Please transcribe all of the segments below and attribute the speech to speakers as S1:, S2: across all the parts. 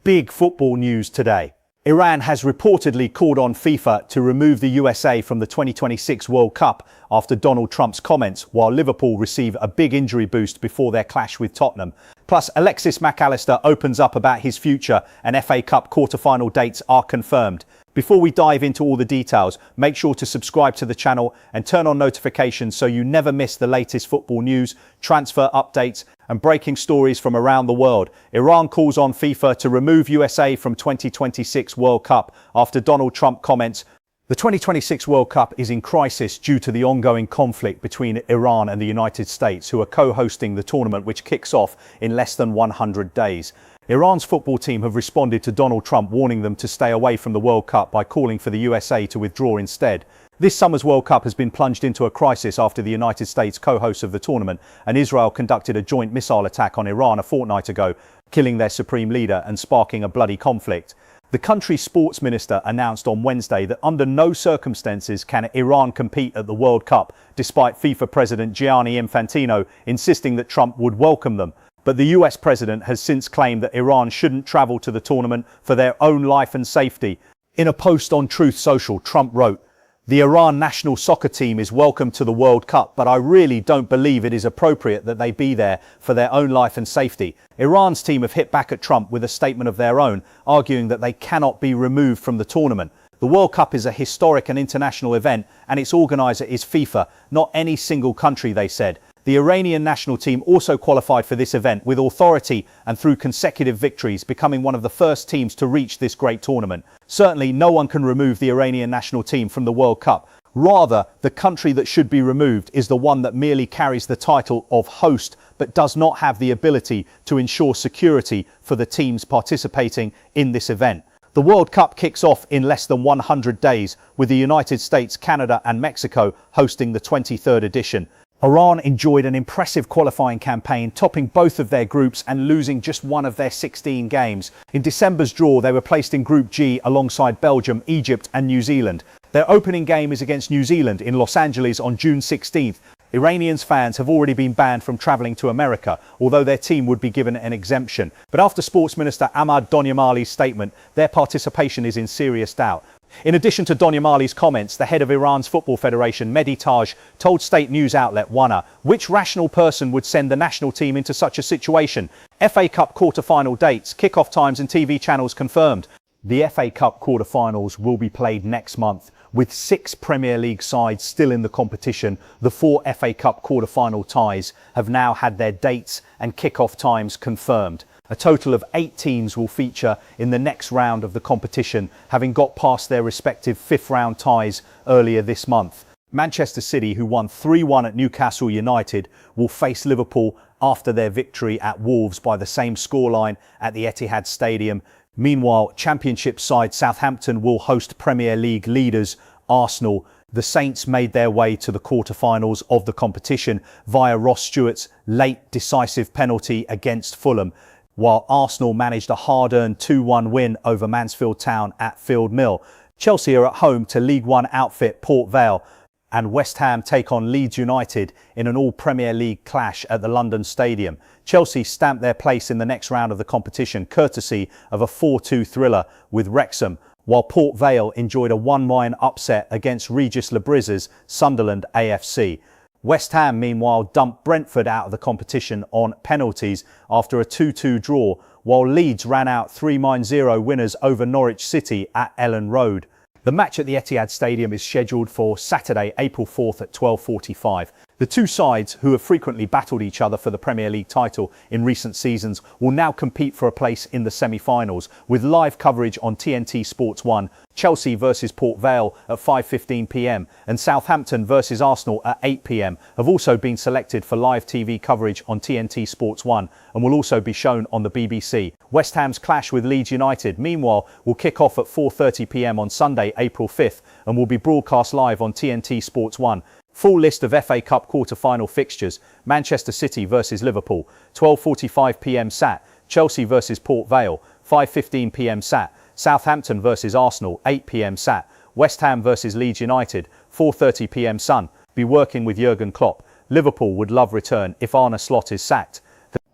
S1: big football news today. Iran has reportedly called on FIFA to remove the USA from the 2026 World Cup after Donald Trump's comments, while Liverpool receive a big injury boost before their clash with Tottenham. Plus, Alexis Mac Allister opens up about his future and FA Cup quarter-final dates are confirmed. Before we dive into all the details, make sure to subscribe to the channel and turn on notifications so you never miss the latest football news, transfer updates and breaking stories from around the world. Iran calls on FIFA to remove USA from 2026 World Cup after Donald Trump comments. The 2026 World Cup is in crisis due to the ongoing conflict between Iran and the United States, who are co-hosting the tournament, which kicks off in less than 100 days. Iran's football team have responded to Donald Trump warning them to stay away from the World Cup by calling for the USA to withdraw instead. This summer's World Cup has been plunged into a crisis after the United States co-hosts of the tournament and Israel conducted a joint missile attack on Iran a fortnight ago, killing their supreme leader and sparking a bloody conflict. The country's sports minister announced on Wednesday that under no circumstances can Iran compete at the World Cup, despite FIFA President Gianni Infantino insisting that Trump would welcome them. But the US president has since claimed that Iran shouldn't travel to the tournament for their own life and safety. In a post on Truth Social, Trump wrote, "The Iran national soccer team is welcome to the World Cup, but I really don't believe it is appropriate that they be there for their own life and safety." Iran's team have hit back at Trump with a statement of their own, arguing that they cannot be removed from the tournament. The World Cup is a historic and international event, and its organiser is FIFA, not any single country, they said. The Iranian national team also qualified for this event with authority and through consecutive victories, becoming one of the first teams to reach this great tournament. Certainly, no one can remove the Iranian national team from the World Cup. Rather, the country that should be removed is the one that merely carries the title of host, but does not have the ability to ensure security for the teams participating in this event. The World Cup kicks off in less than 100 days, with the United States, Canada and Mexico hosting the 23rd edition. Iran enjoyed an impressive qualifying campaign, topping both of their groups and losing just one of their 16 games. In December's draw, they were placed in Group G alongside Belgium, Egypt and New Zealand. Their opening game is against New Zealand in Los Angeles on June 16th. Iranians fans have already been banned from travelling to America, although their team would be given an exemption. But after Sports Minister Ahmad Donyamali's statement, their participation is in serious doubt. In addition to Donyamali's comments, the head of Iran's football federation, Mehdi Taj, told state news outlet WANA, "Which rational person would send the national team into such a situation? FA Cup quarter-final dates, kick-off times and TV channels confirmed." The FA Cup quarter-finals will be played next month. With 6 Premier League sides still in the competition, the 4 FA Cup quarter-final ties have now had their dates and kick-off times confirmed. A total of 8 teams will feature in the next round of the competition, having got past their respective 5th round ties earlier this month. Manchester City, who won 3-1 at Newcastle United, will face Liverpool after their victory at Wolves by the same scoreline at the Etihad Stadium. Meanwhile, Championship side Southampton will host Premier League leaders Arsenal. The Saints made their way to the quarter-finals of the competition via Ross Stewart's late decisive penalty against Fulham, while Arsenal managed a hard-earned 2-1 win over Mansfield Town at Field Mill. Chelsea are at home to League One outfit Port Vale, and West Ham take on Leeds United in an all-Premier League clash at the London Stadium. Chelsea stamped their place in the next round of the competition courtesy of a 4-2 thriller with Wrexham, while Port Vale enjoyed a 1-1 upset against Regis Lebrise's Sunderland AFC. West Ham, meanwhile, dumped Brentford out of the competition on penalties after a 2-2 draw, while Leeds ran out 3-0 winners over Norwich City at Ellen Road. The match at the Etihad Stadium is scheduled for Saturday, April 4th at 12:45. The two sides, who have frequently battled each other for the Premier League title in recent seasons, will now compete for a place in the semi-finals, with live coverage on TNT Sports 1, Chelsea versus Port Vale at 5:15 p.m. and Southampton versus Arsenal at 8 p.m. have also been selected for live TV coverage on TNT Sports 1 and will also be shown on the BBC. West Ham's clash with Leeds United, meanwhile, will kick off at 4:30 p.m. on Sunday, April 5th and will be broadcast live on TNT Sports 1. Full list of FA Cup quarter-final fixtures: Manchester City versus Liverpool, 12:45 p.m. Sat, Chelsea versus Port Vale, 5:15 p.m. Sat, Southampton versus Arsenal, 8 p.m. Sat, West Ham versus Leeds United, 4:30 p.m. Sun. Be working with Jurgen Klopp. Liverpool would love return if Arne Slot is sacked.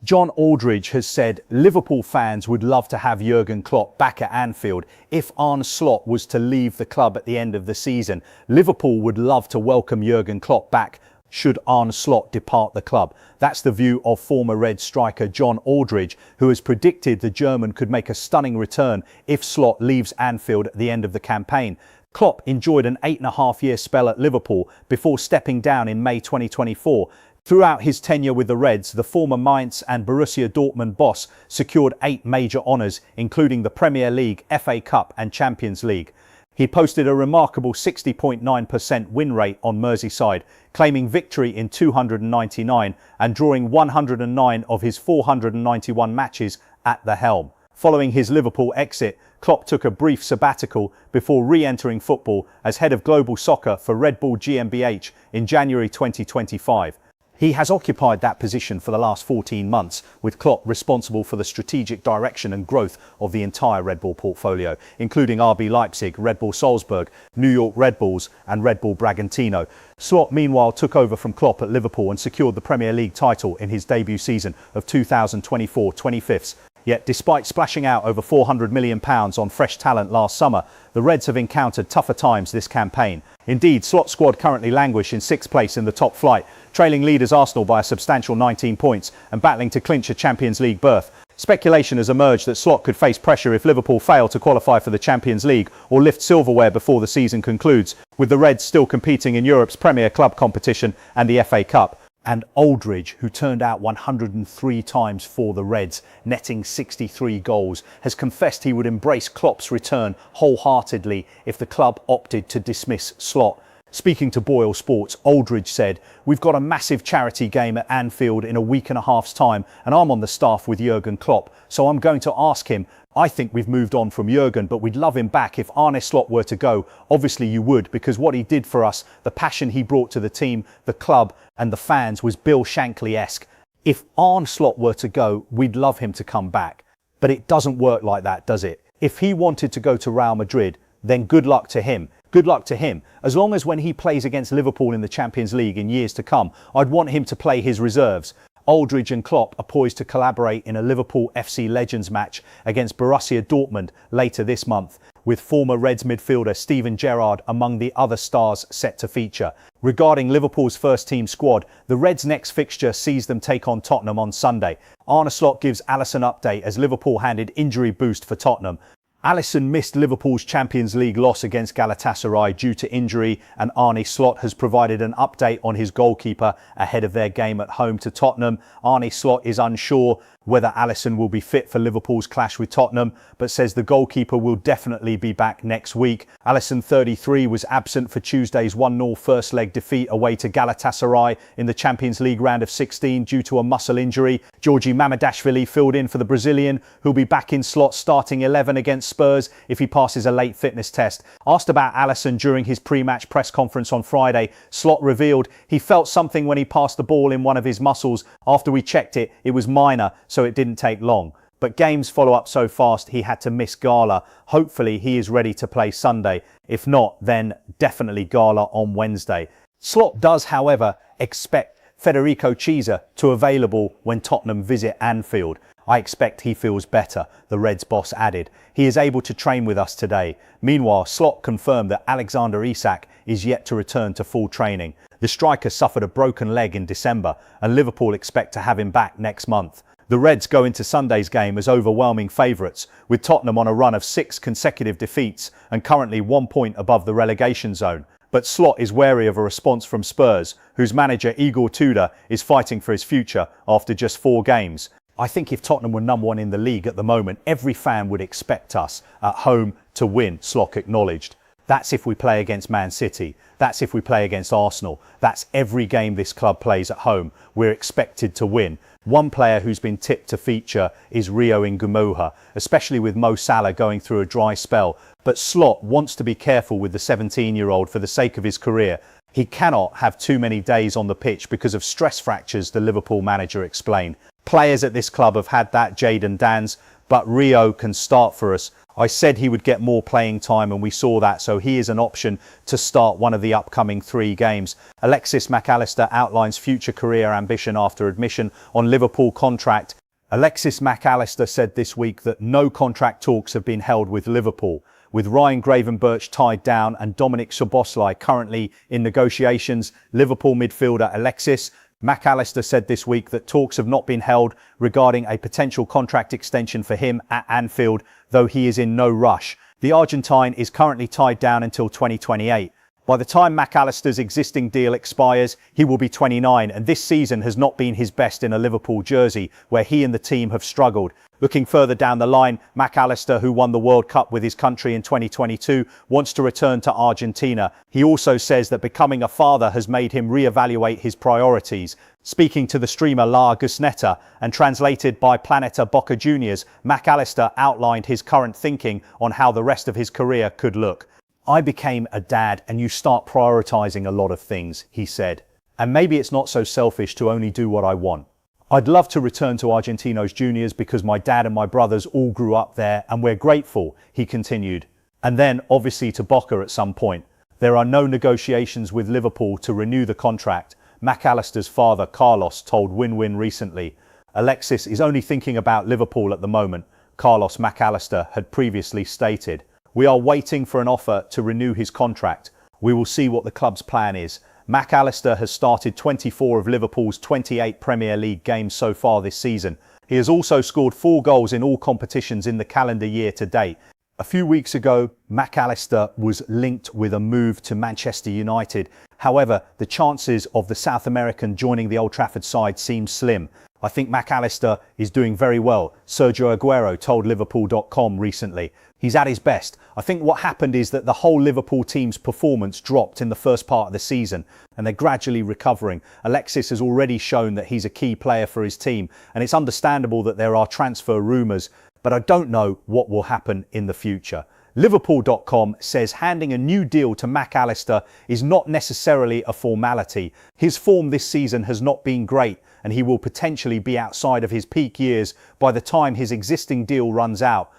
S1: John Aldridge has said Liverpool fans would love to have Jurgen Klopp back at Anfield. If Arne Slot was to leave the club at the end of the season, Liverpool would love to welcome Jurgen Klopp back should Arne Slot depart the club. That's the view of former Red striker John Aldridge, who has predicted the German could make a stunning return if Slot leaves Anfield at the end of the campaign. Klopp enjoyed an 8.5-year spell at Liverpool before stepping down in May 2024. Throughout his tenure with the Reds, the former Mainz and Borussia Dortmund boss secured 8 major honours, including the Premier League, FA Cup and Champions League. He posted a remarkable 60.9% win rate on Merseyside, claiming victory in 299 and drawing 109 of his 491 matches at the helm. Following his Liverpool exit, Klopp took a brief sabbatical before re-entering football as head of global soccer for Red Bull GmbH in January 2025. He has occupied that position for the last 14 months, with Klopp responsible for the strategic direction and growth of the entire Red Bull portfolio, including RB Leipzig, Red Bull Salzburg, New York Red Bulls and Red Bull Bragantino. Slot meanwhile took over from Klopp at Liverpool and secured the Premier League title in his debut season of 2024-25. Yet despite splashing out over £400 million on fresh talent last summer, the Reds have encountered tougher times this campaign. Indeed, Slot's squad currently languish in 6th place in the top flight, trailing leaders Arsenal by a substantial 19 points and battling to clinch a Champions League berth. Speculation has emerged that Slot could face pressure if Liverpool fail to qualify for the Champions League or lift silverware before the season concludes, with the Reds still competing in Europe's Premier Club competition and the FA Cup. And Aldridge, who turned out 103 times for the Reds, netting 63 goals, has confessed he would embrace Klopp's return wholeheartedly if the club opted to dismiss Slot. Speaking to Boyle Sports, Aldridge said, "We've got a massive charity game at Anfield in a week and a half's time, and I'm on the staff with Jurgen Klopp, so I'm going to ask him. I think we've moved on from Jurgen, but we'd love him back if Arne Slot were to go. Obviously you would, because what he did for us, the passion he brought to the team, the club and the fans was Bill Shankly-esque. If Arne Slot were to go, we'd love him to come back. But it doesn't work like that, does it? If he wanted to go to Real Madrid, then good luck to him. Good luck to him. As long as when he plays against Liverpool in the Champions League in years to come, I'd want him to play his reserves." Aldridge and Klopp are poised to collaborate in a Liverpool FC Legends match against Borussia Dortmund later this month, with former Reds midfielder Steven Gerrard among the other stars set to feature. Regarding Liverpool's first-team squad, the Reds' next fixture sees them take on Tottenham on Sunday. Arne Slot gives Alisson update as Liverpool handed injury boost for Tottenham. Alisson missed Liverpool's Champions League loss against Galatasaray due to injury, and Arne Slot has provided an update on his goalkeeper ahead of their game at home to Tottenham. Arne Slot is unsure whether Alisson will be fit for Liverpool's clash with Tottenham, but says the goalkeeper will definitely be back next week. Alisson, 33, was absent for Tuesday's 1-0 first leg defeat away to Galatasaray in the Champions League round of 16 due to a muscle injury. Georgi Mamardashvili filled in for the Brazilian, who'll be back in Slot's starting 11 against Spurs if he passes a late fitness test. Asked about Alisson during his pre-match press conference on Friday, Slot revealed he felt something when he passed the ball in one of his muscles. After we checked it, it was minor, so it didn't take long. But games follow up so fast he had to miss Gala. Hopefully he is ready to play Sunday. If not, then definitely Gala on Wednesday. Slot does, however, expect Federico Chiesa to available when Tottenham visit Anfield. "I expect he feels better," the Reds boss added. "He is able to train with us today." Meanwhile, Slot confirmed that Alexander Isak is yet to return to full training. The striker suffered a broken leg in December, and Liverpool expect to have him back next month. The Reds go into Sunday's game as overwhelming favourites, with Tottenham on a run of 6 consecutive defeats and currently 1 point above the relegation zone. But Slot is wary of a response from Spurs, whose manager Igor Tudor is fighting for his future after just 4 games. "I think if Tottenham were number 1 in the league at the moment, every fan would expect us at home to win," Slot acknowledged. "That's if we play against Man City. That's if we play against Arsenal. That's every game this club plays at home. We're expected to win." One player who's been tipped to feature is Rio Ngumoha, especially with Mo Salah going through a dry spell. But Slot wants to be careful with the 17-year-old for the sake of his career. He cannot have too many days on the pitch because of stress fractures, the Liverpool manager explained. "Players at this club have had that, Jadon Danns, but Rio can start for us. I said he would get more playing time and we saw that, so he is an option to start one of the upcoming 3 games. Alexis Mac Allister outlines future career ambition after admission on Liverpool contract. Alexis Mac Allister said this week that no contract talks have been held with Liverpool. With Ryan Gravenberch tied down and Dominic Szoboszlai currently in negotiations, Liverpool midfielder Alexis Mac Allister said this week that talks have not been held regarding a potential contract extension for him at Anfield, though he is in no rush. The Argentine is currently tied down until 2028. By the time Mac Allister's existing deal expires, he will be 29, and this season has not been his best in a Liverpool jersey, where he and the team have struggled. Looking further down the line, Mac Allister, who won the World Cup with his country in 2022, wants to return to Argentina. He also says that becoming a father has made him reevaluate his priorities. Speaking to the streamer La Gusneta and translated by Planeta Boca Juniors, Mac Allister outlined his current thinking on how the rest of his career could look. I became a dad and you start prioritizing a lot of things, he said. And maybe it's not so selfish to only do what I want. I'd love to return to Argentinos Juniors because my dad and my brothers all grew up there and we're grateful, he continued. And then obviously to Boca at some point. There are no negotiations with Liverpool to renew the contract, Mac Allister's father Carlos told Win-Win recently. Alexis is only thinking about Liverpool at the moment, Carlos Mac Allister had previously stated. We are waiting for an offer to renew his contract. We will see what the club's plan is. Mac Allister has started 24 of Liverpool's 28 Premier League games so far this season. He has also scored 4 goals in all competitions in the calendar year to date. A few weeks ago, Mac Allister was linked with a move to Manchester United. However, the chances of the South American joining the Old Trafford side seem slim. I think Mac Allister is doing very well, Sergio Aguero told Liverpool.com recently. He's at his best. I think what happened is that the whole Liverpool team's performance dropped in the first part of the season and they're gradually recovering. Alexis has already shown that he's a key player for his team and it's understandable that there are transfer rumours, but I don't know what will happen in the future. Liverpool.com says handing a new deal to Mac Allister is not necessarily a formality. His form this season has not been great and he will potentially be outside of his peak years by the time his existing deal runs out.